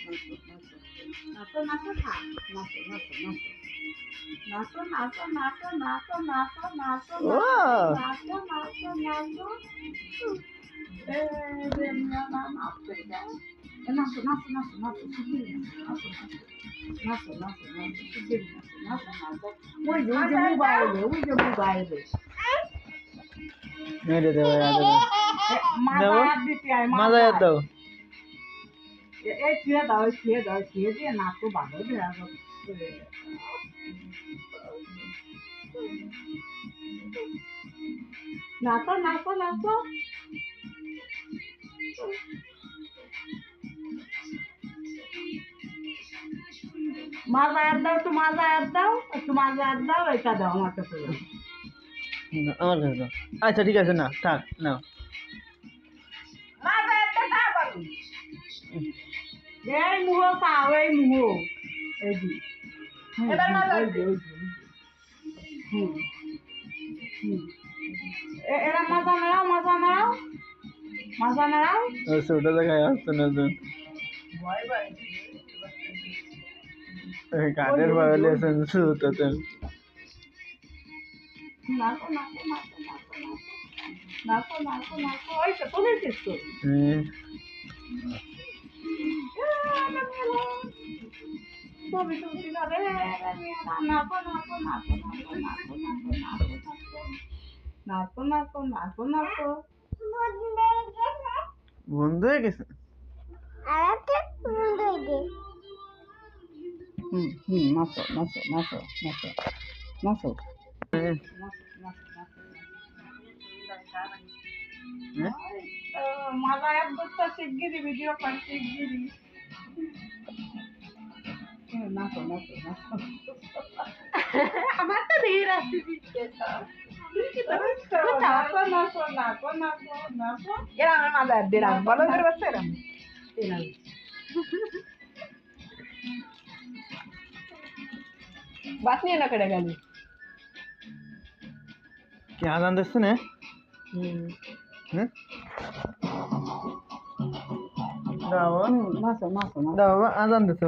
নাচো নাচো থাক নাচো নাচো নাচো নাচো নাচো নাচো নাচো নাচো ও নাচো নাচো নাচো এ রে মিয়া না নাচতে যাও নাচো নাচো নাচো নাচো শিগগিরি নাচো নাচো নাচো নাচো নাচো শিগগিরি নাচো নাচো নাচো ওই যে মোবাইলে মেরে দেবো মাজা হাত দিতে আয় মাজা দাও এই ছুঁয়ে দাও ছুঁয়ে দিয়ে নাচো ভালো দেওয়া নাচো নাচো নাচো মাজা হাত দাও একটু মাজা হাত দাও এটা দাও আমার কাছে আমার কাছে দাও আচ্ছা ঠিক আছে না থাক নাও মাজা হাত দাও পারো এই মুহো পাও এই মুহো এই দি এবার মাজা এরা মাজা নাড়াও ছোট জায়গায় আসতো না তো কাদের বাগালে শুতো তো নাচো নাচো নাচো নাচো নাচো নাচো নাচো ওই তো তুমি কিছু ছবি তুলছি না রে নাচো নাচো নাচো নাচো নাচো নাচো নাচো নাচো নাচো বন্ধ হয়ে গেছে নাচো নাচো নাচো নাচো নাচো माझा ॲप बघता शिगगिरी व्हिडिओ पण शिगगिरी नाचो नाचो नाचो আমার তো ধীর আসছে নাচো নাচো নাচো নাচো নাচো এরা আমার মাজা ॲप দে রাখ বলো করে বসে এরা বাস নিয়ে না কেটে গেলি কি আজান দিচ্ছে না দাও নাচো নাচো দাও আজান দিচ্ছে